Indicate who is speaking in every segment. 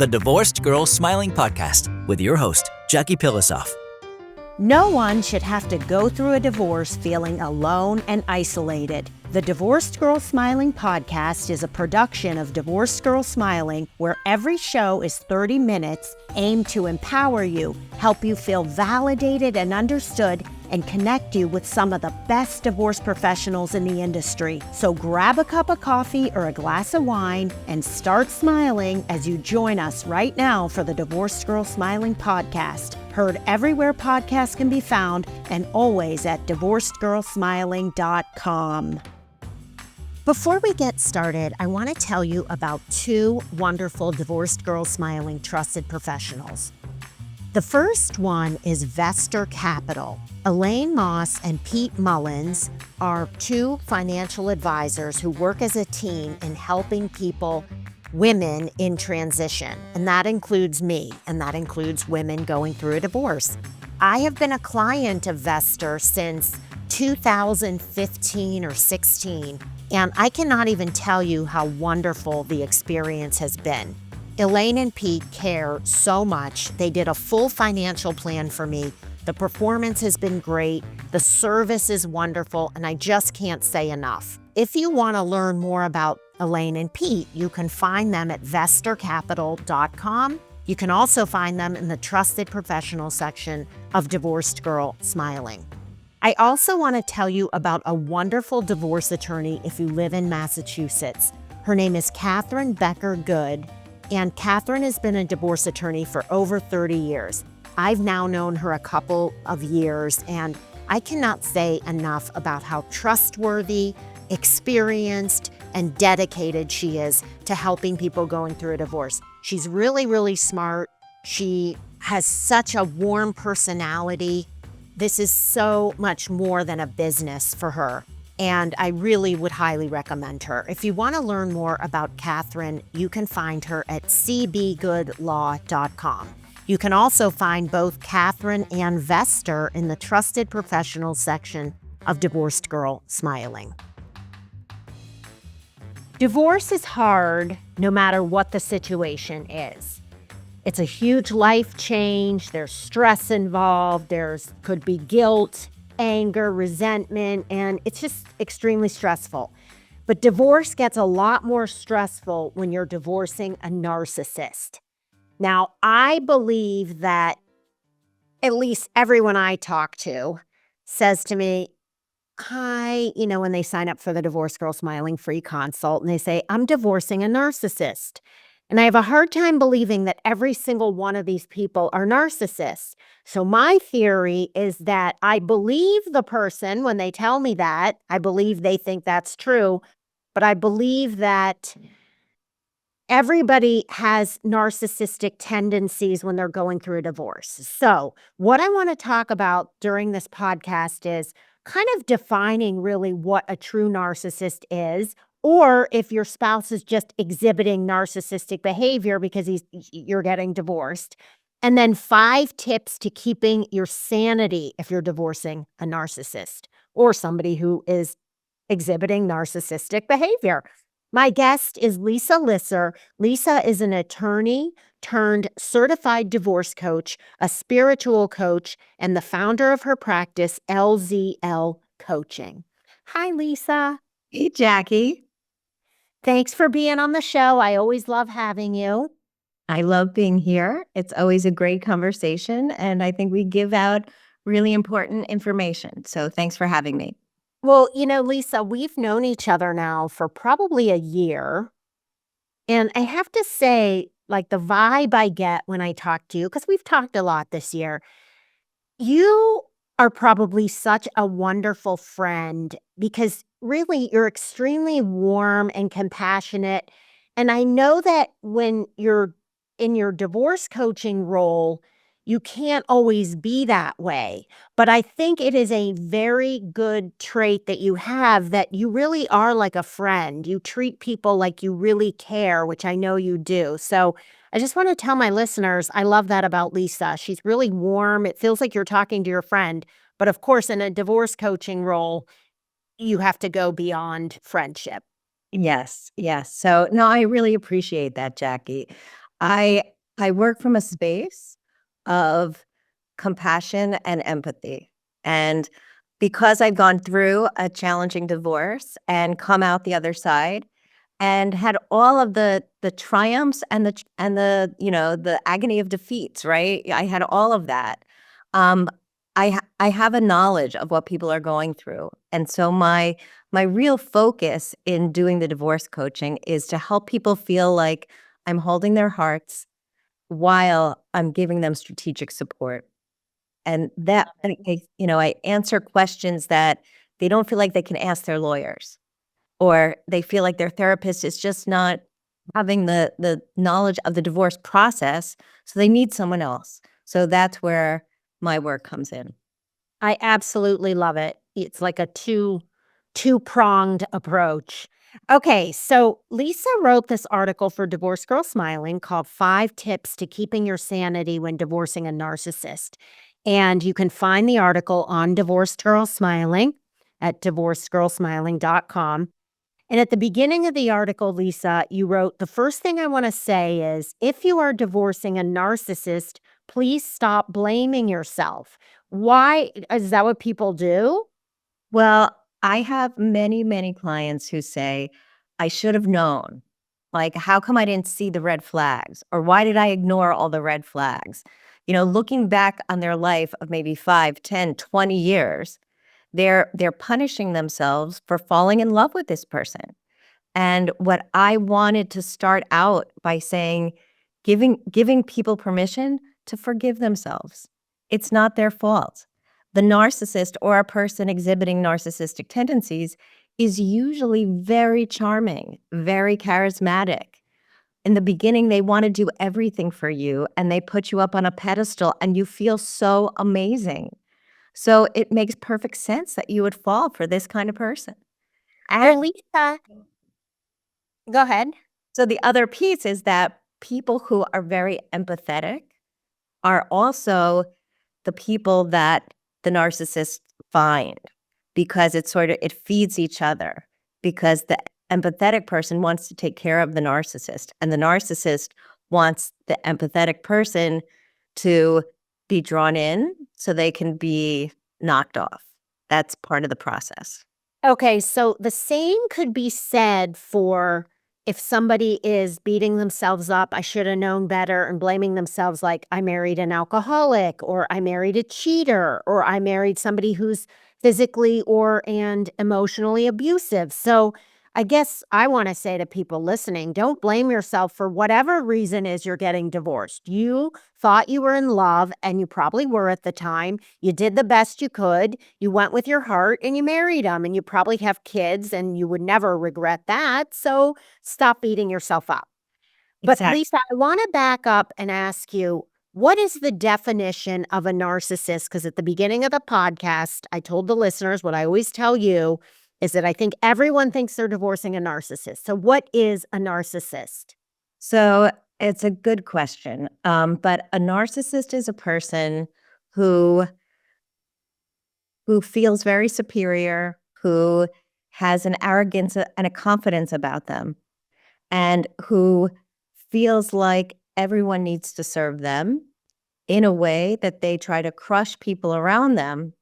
Speaker 1: the Divorced Girl Smiling Podcast with your host, Jackie Pilosoff.
Speaker 2: No one should have to go through a divorce feeling alone and isolated. The Divorced Girl Smiling Podcast is a production of Divorced Girl Smiling, where every show is 30 minutes aimed to empower you, help you feel validated and understood, and connect you with some of the best divorce professionals in the industry. So grab a cup of coffee or a glass of wine and start smiling as you join us right now for the Divorced Girl Smiling Podcast. Heard everywhere podcasts can be found and always at divorcedgirlsmiling.com. Before we get started, I want to tell you about two wonderful Divorced Girl Smiling trusted professionals. The first one is Vestor Capital. Elaine Moss and Pete Mullins are two financial advisors who work as a team in helping women in transition. And that includes me, and that includes women going through a divorce. I have been a client of Vestor since 2015 or 16, and I cannot even tell you how wonderful the experience has been. Elaine and Pete care so much. They did a full financial plan for me. The performance has been great. The service is wonderful, and I just can't say enough. If you want to learn more about Elaine and Pete, you can find them at vestorcapital.com. You can also find them in the Trusted Professional section of Divorced Girl Smiling. I also want to tell you about a wonderful divorce attorney if you live in Massachusetts. Her name is Catherine Becker Good, and Catherine has been a divorce attorney for over 30 years. I've now known her a couple of years, and I cannot say enough about how trustworthy, experienced, and dedicated she is to helping people going through a divorce. She's really, really smart. She has such a warm personality. This is so much more than a business for her, and I really would highly recommend her. If you want to learn more about Catherine, you can find her at cbgoodlaw.com. You can also find both Catherine and Vestor in the Trusted Professionals section of Divorced Girl Smiling. Divorce is hard no matter what the situation is. It's a huge life change. There's stress involved. Could be guilt, anger, resentment, and it's just extremely stressful. But divorce gets a lot more stressful when you're divorcing a narcissist. Now, I believe that at least everyone I talk to says to me, hi, when they sign up for the Divorced Girl Smiling free consult, and they say, I'm divorcing a narcissist. And I have a hard time believing that every single one of these people are narcissists. So my theory is that I believe the person when they tell me that. I believe they think that's true. But I believe that everybody has narcissistic tendencies when they're going through a divorce. So what I want to talk about during this podcast is kind of defining really what a true narcissist is, or if your spouse is just exhibiting narcissistic behavior because you're getting divorced. And then 5 tips to keeping your sanity if you're divorcing a narcissist or somebody who is exhibiting narcissistic behavior. My guest is Lisa Lisser. Lisa is an attorney turned certified divorce coach, a spiritual coach, and the founder of her practice, LZL Coaching. Hi, Lisa.
Speaker 3: Hey, Jackie.
Speaker 2: Thanks for being on the show. I always love having you.
Speaker 3: I love being here. It's always a great conversation, and I think we give out really important information. So thanks for having me.
Speaker 2: Well, Lisa, we've known each other now for probably a year. And I have to say, the vibe I get when I talk to you, because we've talked a lot this year, you are probably such a wonderful friend because really you're extremely warm and compassionate. And I know that when you're in your divorce coaching role, you can't always be that way. But I think it is a very good trait that you have, that you really are like a friend. You treat people like you really care, which I know you do. So I just want to tell my listeners, I love that about Lisa. She's really warm. It feels like you're talking to your friend. But of course, in a divorce coaching role, you have to go beyond friendship.
Speaker 3: Yes. So, no, I really appreciate that, Jackie. I work from a space of compassion and empathy. And because I've gone through a challenging divorce and come out the other side and had all of the triumphs and the the agony of defeats, right? I had all of that. Um, I have a knowledge of what people are going through, and so my real focus in doing the divorce coaching is to help people feel like I'm holding their hearts while I'm giving them strategic support. And that, and I answer questions that they don't feel like they can ask their lawyers, or they feel like their therapist is just not having the knowledge of the divorce process, so they need someone else. So that's where my work comes in.
Speaker 2: I absolutely love it. It's like a two-pronged approach. Okay, so Lisa wrote this article for Divorce Girl Smiling called 5 Tips to Keeping Your Sanity When Divorcing a Narcissist. And you can find the article on Divorce Girl Smiling at divorcegirlsmiling.com. And at the beginning of the article, Lisa, you wrote, "The first thing I want to say is if you are divorcing a narcissist, please stop blaming yourself." Why? Is that what people do?
Speaker 3: Well, I have many, many clients who say, I should have known. Like, how come I didn't see the red flags? Or why did I ignore all the red flags? Looking back on their life of maybe 5, 10, 20 years, they're punishing themselves for falling in love with this person. And what I wanted to start out by saying, giving people permission to forgive themselves. It's not their fault. The narcissist or a person exhibiting narcissistic tendencies is usually very charming, very charismatic. In the beginning, they want to do everything for you and they put you up on a pedestal and you feel so amazing. So it makes perfect sense that you would fall for this kind of person.
Speaker 2: Well, Lisa, go ahead.
Speaker 3: So the other piece is that people who are very empathetic are also the people that the narcissists find, because it feeds each other, because the empathetic person wants to take care of the narcissist and the narcissist wants the empathetic person to be drawn in so they can be knocked off. That's part of the process.
Speaker 2: Okay, so the same could be said for if somebody is beating themselves up, "I should have known better," and blaming themselves like, "I married an alcoholic," or "I married a cheater," or "I married somebody who's physically or and emotionally abusive." So I guess I want to say to people listening, don't blame yourself for whatever reason is you're getting divorced. You thought you were in love, and you probably were at the time. You did the best you could. You went with your heart and you married him, and you probably have kids, and you would never regret that. So stop beating yourself up. But
Speaker 3: Exactly.
Speaker 2: Lisa, I want to back up and ask you, what is the definition of a narcissist? Because at the beginning of the podcast, I told the listeners what I always tell you is that I think everyone thinks they're divorcing a narcissist. So what is a narcissist?
Speaker 3: So it's a good question. But a narcissist is a person who feels very superior, who has an arrogance and a confidence about them, and who feels like everyone needs to serve them in a way that they try to crush people around them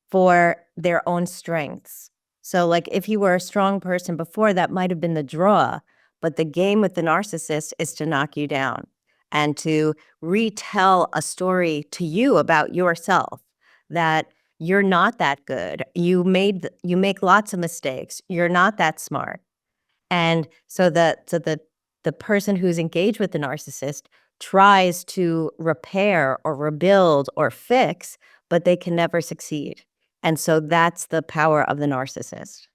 Speaker 3: for their own strengths. So, like, if you were a strong person before, that might have been the draw, but the game with the narcissist is to knock you down and to retell a story to you about yourself, that you're not that good. You make lots of mistakes. You're not that smart. And so the person who's engaged with the narcissist tries to repair or rebuild or fix, but they can never succeed. And so that's the power of the narcissist.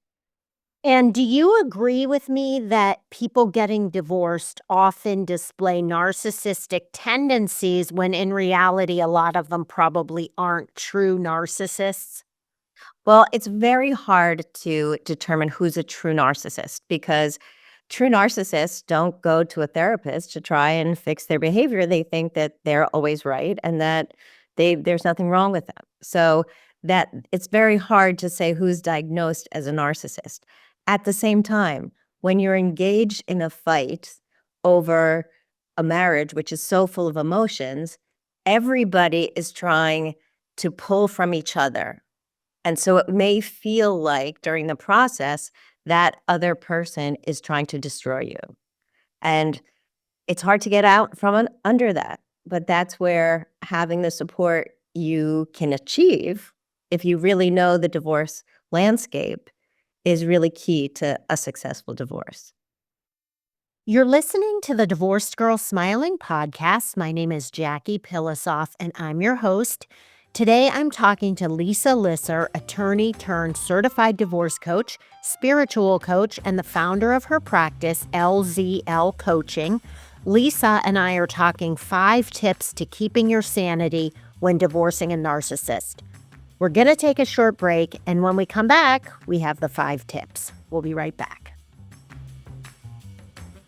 Speaker 2: And do you agree with me that people getting divorced often display narcissistic tendencies when in reality, a lot of them probably aren't true narcissists?
Speaker 3: Well, it's very hard to determine who's a true narcissist, because true narcissists don't go to a therapist to try and fix their behavior. They think that they're always right and that there's nothing wrong with them. So that it's very hard to say who's diagnosed as a narcissist. At the same time, when you're engaged in a fight over a marriage which is so full of emotions, everybody is trying to pull from each other. And so it may feel like during the process that other person is trying to destroy you. And it's hard to get out from under that. But that's where having the support you can achieve, if you really know the divorce landscape, is really key to a successful divorce.
Speaker 2: You're listening to the Divorced Girl Smiling podcast. My name is Jackie Pilosoff, and I'm your host. Today, I'm talking to Lisa Lisser, attorney turned certified divorce coach, spiritual coach, and the founder of her practice, LZL Coaching. Lisa and I are talking 5 tips to keeping your sanity when divorcing a narcissist. We're going to take a short break, and when we come back, we have the 5 tips. We'll be right back.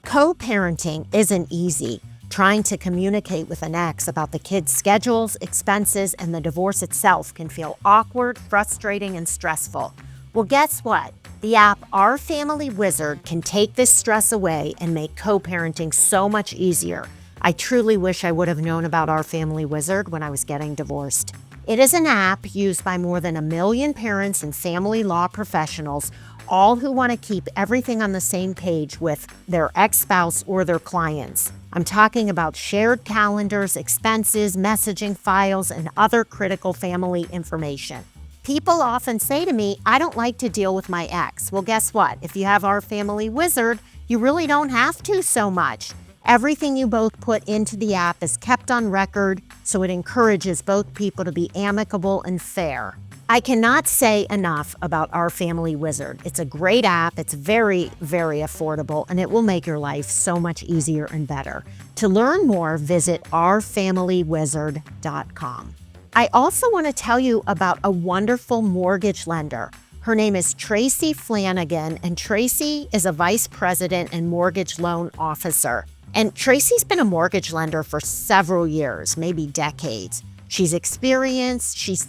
Speaker 2: Co-parenting isn't easy. Trying to communicate with an ex about the kids' schedules, expenses, and the divorce itself can feel awkward, frustrating, and stressful. Well, guess what? The app Our Family Wizard can take this stress away and make co-parenting so much easier. I truly wish I would have known about Our Family Wizard when I was getting divorced. It is an app used by more than 1 million parents and family law professionals, all who want to keep everything on the same page with their ex-spouse or their clients. I'm talking about shared calendars, expenses, messaging files, and other critical family information. People often say to me, I don't like to deal with my ex. Well, guess what? If you have Our Family Wizard, you really don't have to so much. Everything you both put into the app is kept on record, so it encourages both people to be amicable and fair. I cannot say enough about Our Family Wizard. It's a great app, it's very, very affordable, and it will make your life so much easier and better. To learn more, visit ourfamilywizard.com. I also want to tell you about a wonderful mortgage lender. Her name is Tracy Flanagan, and Tracy is a vice president and mortgage loan officer. And Tracy's been a mortgage lender for several years, maybe decades. She's experienced, she's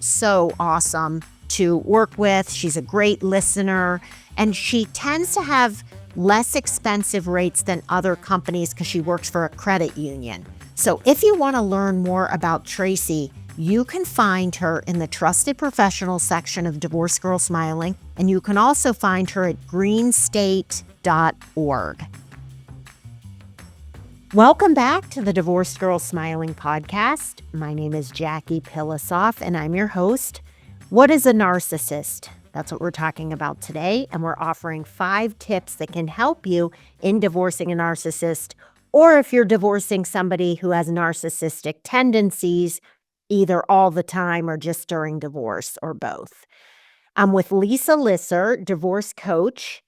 Speaker 2: so awesome to work with. She's a great listener, and she tends to have less expensive rates than other companies because she works for a credit union. So if you want to learn more about Tracy, you can find her in the Trusted Professional section of Divorce Girl Smiling, and you can also find her at greenstate.org. Welcome back to the Divorced Girl Smiling podcast. My name is Jackie Pilosoff, and I'm your host. What is a narcissist? That's what we're talking about today, and we're offering 5 tips that can help you in divorcing a narcissist, or if you're divorcing somebody who has narcissistic tendencies, either all the time or just during divorce, or both. I'm with Lisa Lisser, divorce coach,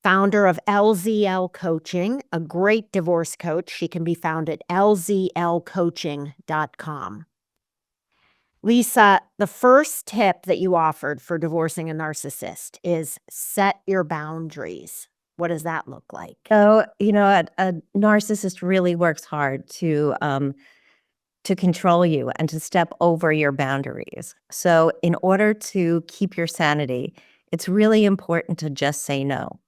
Speaker 2: founder of LZL Coaching, a great divorce coach. She can be found at lzlcoaching.com. Lisa, the first tip that you offered for divorcing a narcissist is set your boundaries. What does that look like?
Speaker 3: So, a narcissist really works hard to control you and to step over your boundaries. So in order to keep your sanity, it's really important to just say no.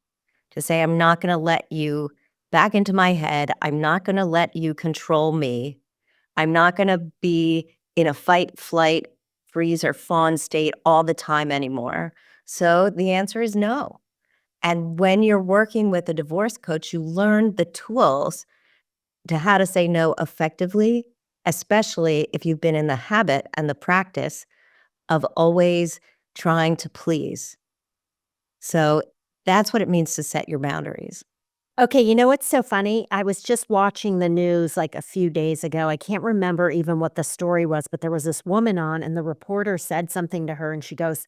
Speaker 3: To say, I'm not going to let you back into my head. I'm not going to let you control me. I'm not going to be in a fight, flight, freeze, or fawn state all the time anymore. So the answer is no. And when you're working with a divorce coach, you learn the tools to how to say no effectively, especially if you've been in the habit and the practice of always trying to please. So that's what it means to set your boundaries.
Speaker 2: Okay, you know what's so funny? I was just watching the news like a few days ago. I can't remember even what the story was, but there was this woman on, and the reporter said something to her, and she goes,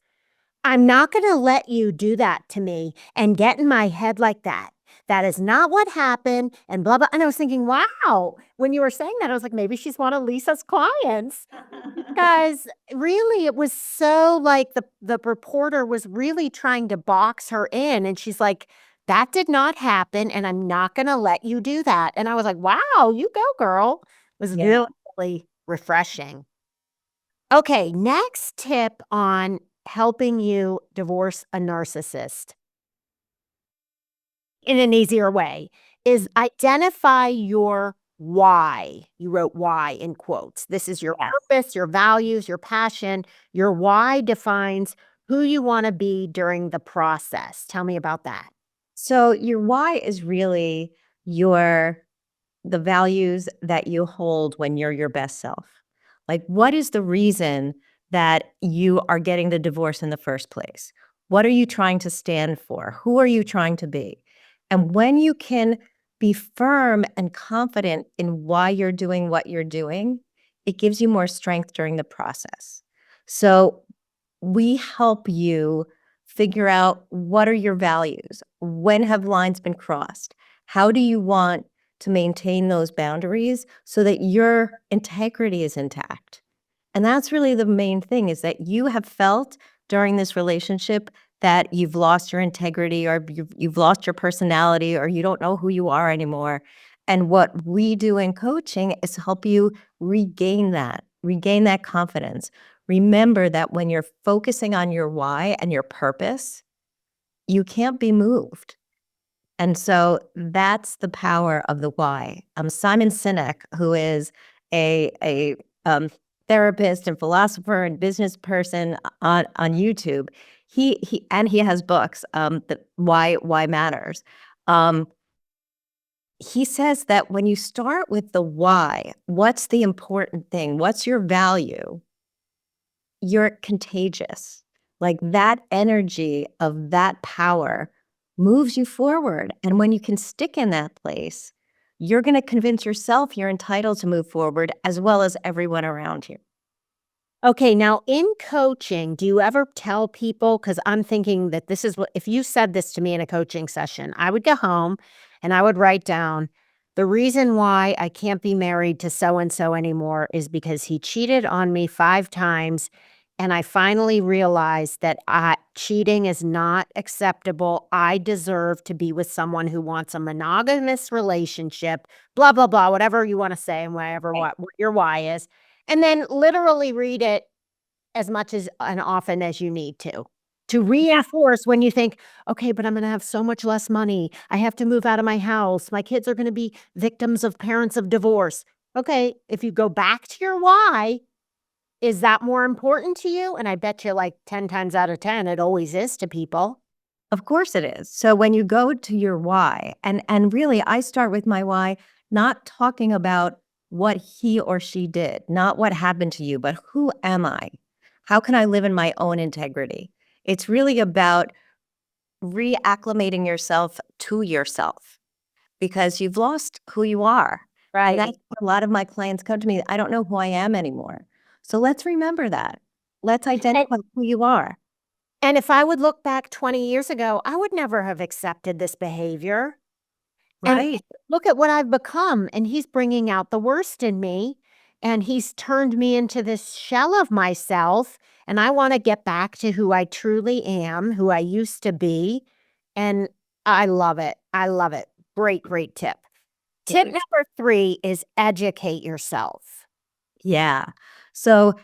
Speaker 2: I'm not going to let you do that to me and get in my head like that. That is not what happened, and blah, blah. And I was thinking, wow, when you were saying that, I was like, maybe she's one of Lisa's clients. Because really, it was so like the reporter was really trying to box her in. And she's like, that did not happen, and I'm not going to let you do that. And I was like, wow, you go, girl. It was
Speaker 3: Yeah.
Speaker 2: really refreshing. Okay, next tip on helping you divorce a narcissist in an easier way is identify your why. You wrote why in quotes. This is your
Speaker 3: Yes.
Speaker 2: purpose, your values, your passion. Your why defines who you want to be during the process. Tell me about that.
Speaker 3: So your why is really your the values that you hold when you're your best self. Like, what is the reason that you are getting the divorce in the first place? What are you trying to stand for? Who are you trying to be? And when you can be firm and confident in why you're doing what you're doing, it gives you more strength during the process. So we help you figure out what are your values? When have lines been crossed? How do you want to maintain those boundaries so that your integrity is intact? And that's really the main thing is that you have felt during this relationship that you've lost your integrity or you've lost your personality or you don't know who you are anymore. And what we do in coaching is help you regain that confidence. Remember that when you're focusing on your why and your purpose, you can't be moved. And so that's the power of the why. Simon Sinek, who is a therapist and philosopher and business person on YouTube, he has books. The Why Matters. Um, he says that when you start with the why, what's the important thing? What's your value? You're contagious. Like that energy of that power moves you forward. And when you can stick in that place, you're going to convince yourself you're entitled to move forward as well as everyone around you.
Speaker 2: Okay, now in coaching, do you ever tell people? Because I'm thinking that this is what, if you said this to me in a coaching session, I would go home and I would write down the reason why I can't be married to so and so anymore is because he cheated on me 5 times. And I finally realized that cheating is not acceptable. I deserve to be with someone who wants a monogamous relationship, blah, blah, blah, whatever you want to say and whatever
Speaker 3: Right.
Speaker 2: what your why is. And then literally read it as much as and often as you need to reinforce when you think, "Okay, but I'm gonna have so much less money. I have to move out of my house. My kids are gonna be victims of parents of divorce." Okay, if you go back to your why, is that more important to you? And I bet you like 10 times out of 10, it always is to people.
Speaker 3: Of course it is. So when you go to your why, and really I start with my why, not talking about what he or she did, not what happened to you, but who am I? How can I live in my own integrity? It's really about reacclimating yourself to yourself because you've lost who you are. And that's
Speaker 2: Right.
Speaker 3: what a lot of my clients come to me. I don't know who I am anymore. So let's remember that. Let's
Speaker 2: And
Speaker 3: identify who you are.
Speaker 2: and if I would look back 20 years ago, I would never have accepted this behavior. And
Speaker 3: Right.
Speaker 2: look at what I've become, and he's bringing out the worst in me, and he's turned me into this shell of myself, and I wanna get back to who I truly am, who I used to be, and I love it. I love it. Great, great tip. Tip number 3 is educate yourself.
Speaker 3: Yeah. So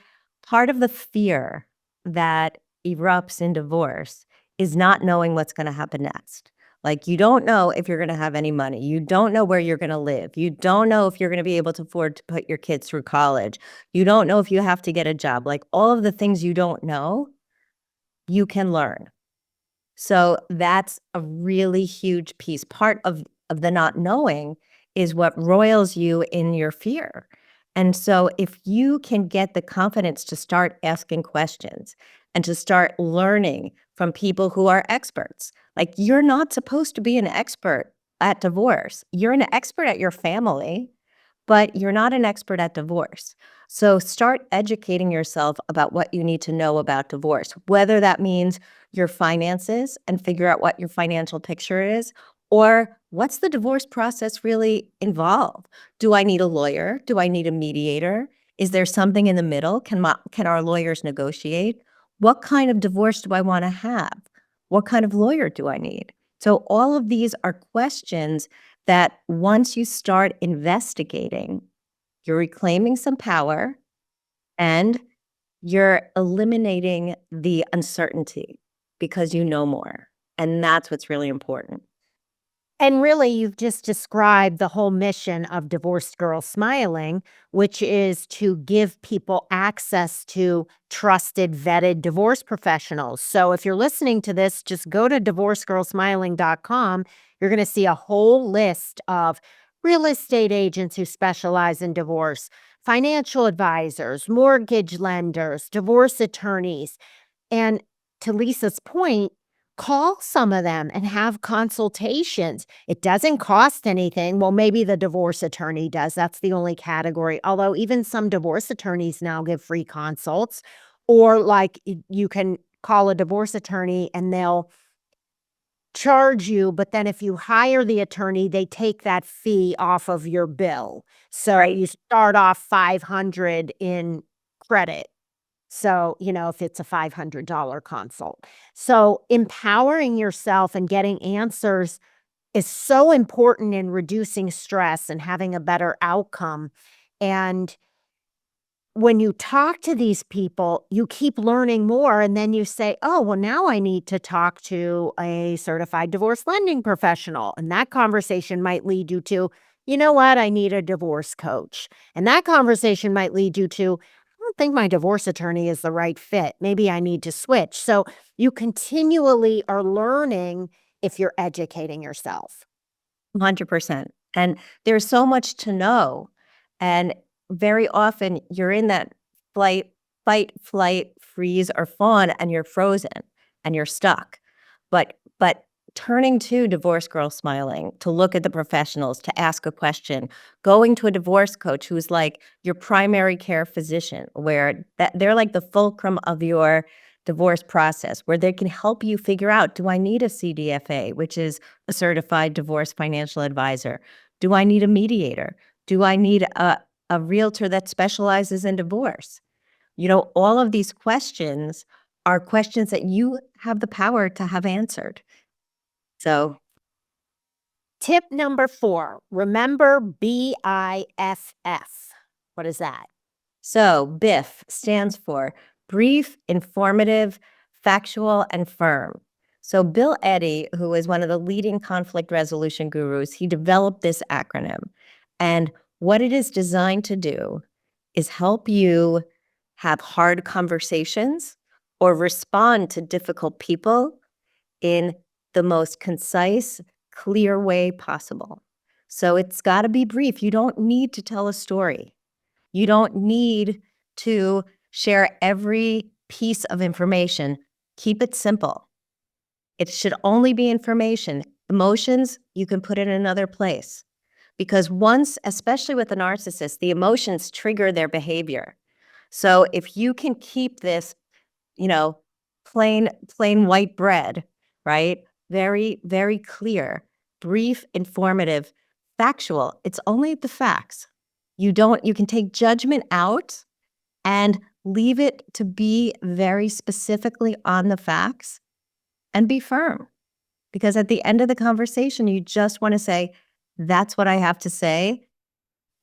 Speaker 3: part of the fear that erupts in divorce is not knowing what's going to happen next. Like, you don't know if you're going to have any money. You don't know where you're going to live. You don't know if you're going to be able to afford to put your kids through college. You don't know if you have to get a job. Like, all of the things you don't know, you can learn. So that's a really huge piece. Part of the not knowing is what roils you in your fear. And so if you can get the confidence to start asking questions and to start learning from people who are experts, like you're not supposed to be an expert at divorce. You're an expert at your family, but you're not an expert at divorce. So start educating yourself about what you need to know about divorce, whether that means your finances and figure out what your financial picture is, or what's the divorce process really involve? Do I need a lawyer? Do I need a mediator? Is there something in the middle? Can our lawyers negotiate? What kind of divorce do I want to have? What kind of lawyer do I need? So all of these are questions that once you start investigating, you're reclaiming some power and you're eliminating the uncertainty because you know more. And that's what's really important.
Speaker 2: And really, you've just described the whole mission of Divorced Girl Smiling, which is to give people access to trusted, vetted divorce professionals. So if you're listening to this, just go to divorcegirlsmiling.com. You're going to see a whole list of real estate agents who specialize in divorce, financial advisors, mortgage lenders, divorce attorneys. And to Lisa's point, call some of them and have consultations. It doesn't cost anything. Well, maybe the divorce attorney does. That's the only category. Although even some divorce attorneys now give free consults. Or like you can call a divorce attorney and they'll charge you, but then if you hire the attorney, they take that fee off of your bill. So
Speaker 3: Right.
Speaker 2: you start off 500 in credit. So, if it's a $500 consult. So, empowering yourself and getting answers is so important in reducing stress and having a better outcome. And when you talk to these people, you keep learning more, and then you say, oh, well, now I need to talk to a certified divorce lending professional. And that conversation might lead you to, you know what, I need a divorce coach. And that conversation might lead you to, I don't think my divorce attorney is the right fit. Maybe I need to switch. So you continually are learning if you're educating yourself.
Speaker 3: 100%. And there's so much to know. And very often you're in that fight, flight, freeze, or fawn, and you're frozen and you're stuck. But turning to Divorce Girl Smiling to look at the professionals, to ask a question, going to a divorce coach who's like your primary care physician, where they're like the fulcrum of your divorce process, where they can help you figure out, do I need a CDFA, which is a certified divorce financial advisor? Do I need a mediator? Do I need a realtor that specializes in divorce? All of these questions are questions that you have the power to have answered. So,
Speaker 2: Tip number 4, remember BIFF. What is that?
Speaker 3: so BIF stands for brief, informative, factual, and firm. So Bill Eddy, who is one of the leading conflict resolution gurus, he developed this acronym. And what it is designed to do is help you have hard conversations or respond to difficult people in the most concise, clear way possible. So it's got to be brief. You don't need to tell a story. You don't need to share every piece of information. Keep it simple. It should only be information. Emotions, you can put it in another place. Because once, especially with a narcissist, the emotions trigger their behavior. So if you can keep this, you know, plain white bread, right? Very, very clear, brief, informative, factual. It's only the facts. You can take judgment out and leave it to be very specifically on the facts and be firm. Because at the end of the conversation, you just want to say, that's what I have to say,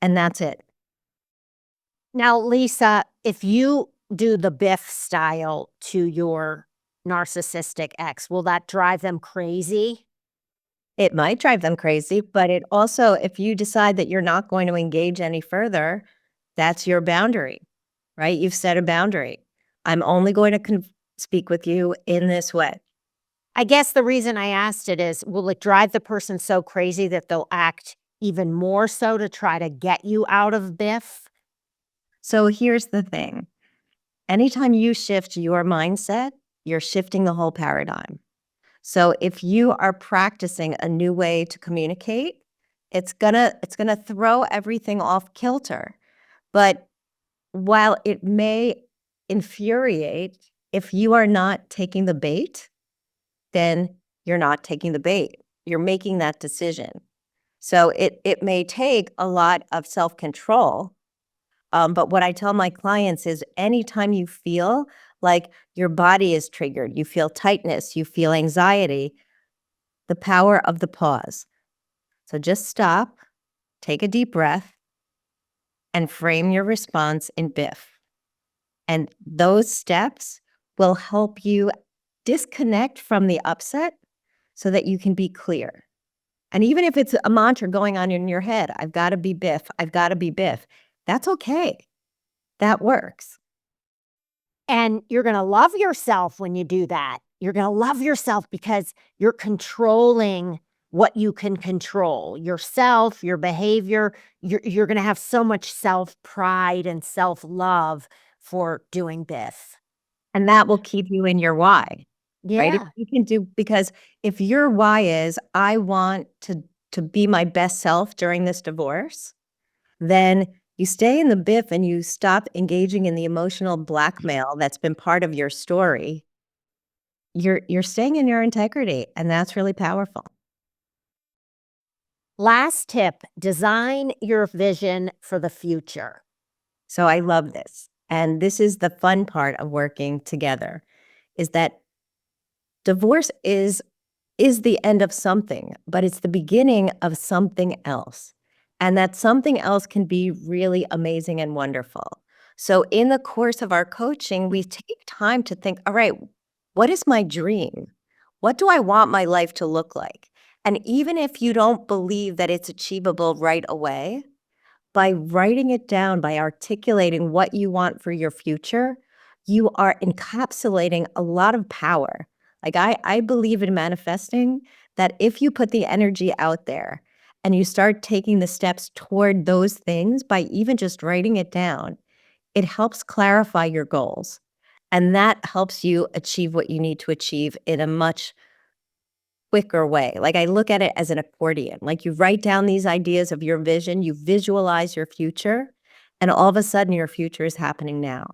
Speaker 3: and that's it.
Speaker 2: Now, Lisa, if you do the Biff style to your narcissistic ex, will that drive them crazy?
Speaker 3: It might drive them crazy, but it also, if you decide that you're not going to engage any further, that's your boundary, right? You've set a boundary. I'm only going to speak with you in this way.
Speaker 2: I guess the reason I asked it is, will it drive the person so crazy that they'll act even more so to try to get you out of Biff?
Speaker 3: So here's the thing. Anytime you shift your mindset, you're shifting the whole paradigm. So if you are practicing a new way to communicate, it's gonna throw everything off kilter. But while it may infuriate, if you are not taking the bait, then you're not taking the bait. You're making that decision. So it may take a lot of self-control. But what I tell my clients is anytime you feel like your body is triggered, you feel tightness, you feel anxiety, the power of the pause. So just stop, take a deep breath, and frame your response in Biff. And those steps will help you disconnect from the upset so that you can be clear. And even if it's a mantra going on in your head, I've got to be Biff, I've got to be Biff, that's okay. That works.
Speaker 2: And you're going to love yourself when you do that. You're going to love yourself because you're controlling what you can control, yourself, your behavior. You're going to have so much self-pride and self-love for doing this.
Speaker 3: And that will keep you in your why, right? If
Speaker 2: Yeah.
Speaker 3: you can do, because if your why is, I want to be my best self during this divorce, then you stay in the Biff and you stop engaging in the emotional blackmail that's been part of your story. You're staying in your integrity, and that's really powerful.
Speaker 2: Last tip, design your vision for the future.
Speaker 3: So I love this. And this is the fun part of working together, is that divorce is the end of something, but it's the beginning of something else. And that something else can be really amazing and wonderful. So in the course of our coaching, we take time to think, all right, what is my dream? What do I want my life to look like? And even if you don't believe that it's achievable right away, by writing it down, by articulating what you want for your future, you are encapsulating a lot of power. Like I believe in manifesting, that if you put the energy out there and you start taking the steps toward those things by even just writing it down, it helps clarify your goals. And that helps you achieve what you need to achieve in a much quicker way. Like, I look at it as an accordion. Like, you write down these ideas of your vision, you visualize your future, and all of a sudden your future is happening now.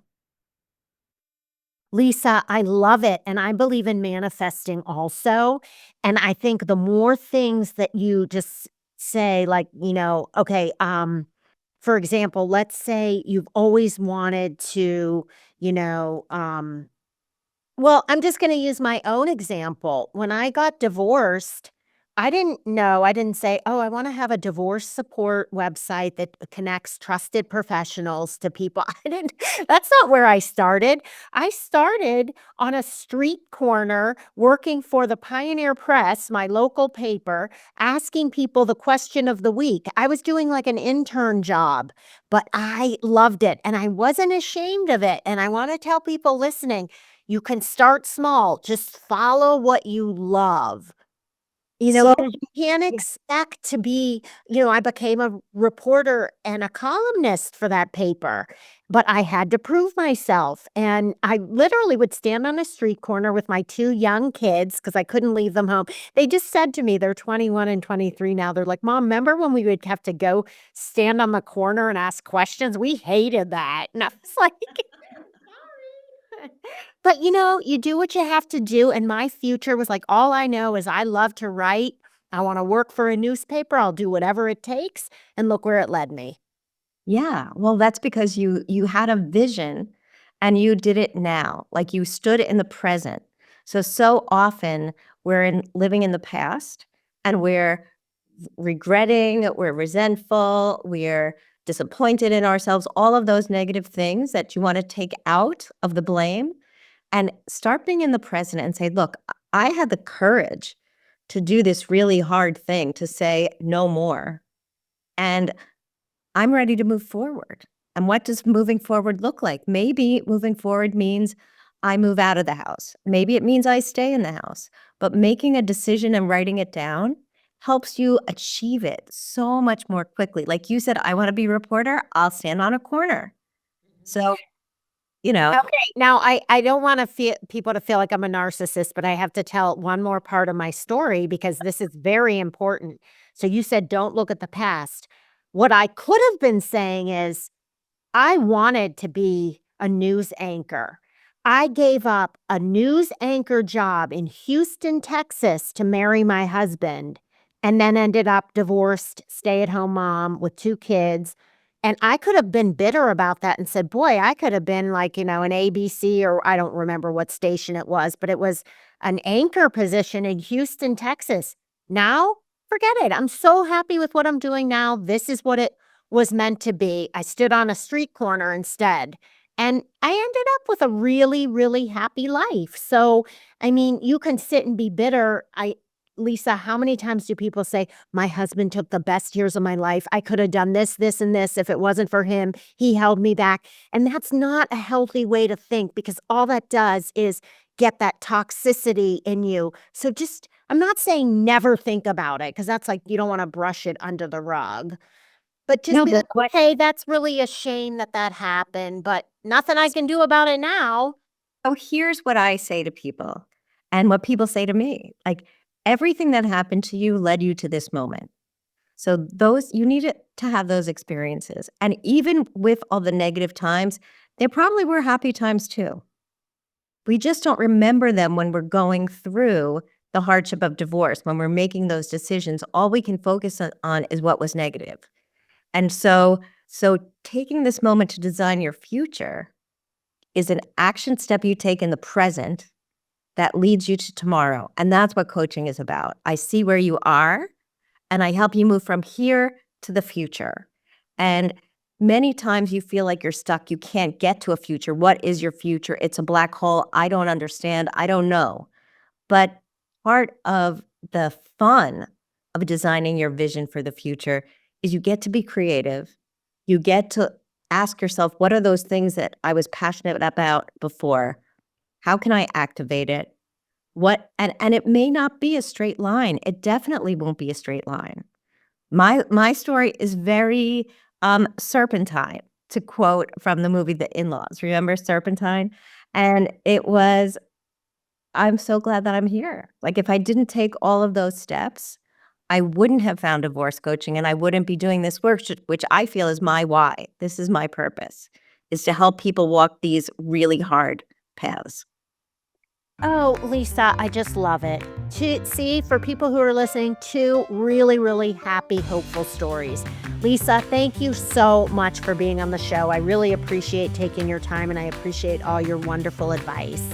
Speaker 2: Lisa, I love it. And I believe in manifesting also. And I think the more things that you just say, like, okay, for example, let's say you've always wanted to, you know, well, I'm just gonna use my own example. When I got divorced, I didn't know, I didn't say, "Oh, I wanna have a divorce support website that connects trusted professionals to people." I didn't that's not where I started. I started on a street corner working for the Pioneer Press, my local paper, asking people the question of the week. I was doing like an intern job, but I loved it, and I wasn't ashamed of it, and I wanna tell people listening, you can start small. Just follow what you love.
Speaker 3: So
Speaker 2: And you can't
Speaker 3: yeah.
Speaker 2: expect to be, I became a reporter and a columnist for that paper, but I had to prove myself. And I literally would stand on a street corner with my 2 young kids because I couldn't leave them home. They just said to me, they're 21 and 23 now. They're like, "Mom, remember when we would have to go stand on the corner and ask questions? We hated that." And I was like, but, you do what you have to do, and my future was like, all I know is I love to write. I wanna work for a newspaper, I'll do whatever it takes, and look where it led me.
Speaker 3: Yeah, well, that's because you had a vision and you did it now, like, you stood in the present. So often we're living in the past, and we're regretting, we're resentful, we're disappointed in ourselves, all of those negative things that you wanna take out of the blame, and start being in the present and say, "Look, I had the courage to do this really hard thing, to say no more, and I'm ready to move forward." And what does moving forward look like? Maybe moving forward means I move out of the house. Maybe it means I stay in the house. But making a decision and writing it down helps you achieve it so much more quickly. Like you said, I want to be a reporter, I'll stand on a corner. So, you know,
Speaker 2: Okay, now I don't wanna feel people to feel like I'm a narcissist, but I have to tell one more part of my story because this is very important. So you said, "Don't look at the past." What I could have been saying is I wanted to be a news anchor. I gave up a news anchor job in Houston, Texas to marry my husband and then ended up divorced, stay-at-home mom with 2 kids. And I could have been bitter about that and said, "Boy, I could have been like, an ABC," or I don't remember what station it was, but it was an anchor position in Houston, Texas. Now, forget it. I'm so happy with what I'm doing now. This is what it was meant to be. I stood on a street corner instead, and I ended up with a really, really happy life. So, I mean, you can sit and be bitter. Lisa, how many times do people say, my husband took the best years of my life. I could have done this, this, and this. If it wasn't for him, he held me back. And that's not a healthy way to think, because all that does is get that toxicity in you. So just, I'm not saying never think about it, because that's like, you don't want to brush it under the rug. But just
Speaker 3: No,
Speaker 2: be
Speaker 3: but
Speaker 2: like, okay, that's really a shame that that happened, but nothing I can do about it now.
Speaker 3: oh, here's what I say to people and what people say to me. Like, everything that happened to you led you to this moment. So you need to have those experiences. And even with all the negative times, there probably were happy times too. We just don't remember them when we're going through the hardship of divorce. When we're making those decisions, all we can focus on is what was negative. And so taking this moment to design your future is an action step you take in the present that leads you to tomorrow. And that's what coaching is about. I see where you are, and I help you move from here to the future. And many times you feel like you're stuck. You can't get to a future. What is your future? It's a black hole. I don't understand. I don't know. But part of the fun of designing your vision for the future is you get to be creative. You get to ask yourself, what are those things that I was passionate about before? How can I activate it? And it may not be a straight line. It definitely won't be a straight line. My story is very serpentine, to quote from the movie The In-Laws. Remember Serpentine? And it was, I'm so glad that I'm here. Like, if I didn't take all of those steps, I wouldn't have found divorce coaching, and I wouldn't be doing this work, which I feel is my why. This is my purpose, is to help people walk these really hard paths.
Speaker 2: Oh, Lisa, I just love it. See, for people who are listening, two really, really happy, hopeful stories. Lisa, thank you so much for being on the show. I really appreciate taking your time, and I appreciate all your wonderful advice.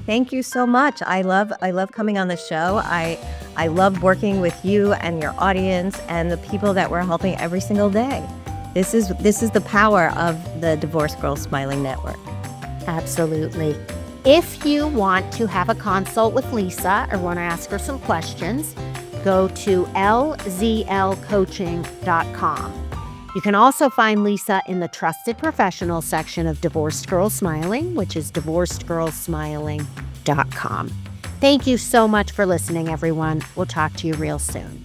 Speaker 3: Thank you so much. I love coming on the show. I love working with you and your audience and the people that we're helping every single day. This is the power of the Divorce Girls Smiling Network.
Speaker 2: Absolutely. If you want to have a consult with Lisa or want to ask her some questions, go to lzlcoaching.com. You can also find Lisa in the Trusted Professional section of Divorced Girls Smiling, which is divorcedgirlsmiling.com. Thank you so much for listening, everyone. We'll talk to you real soon.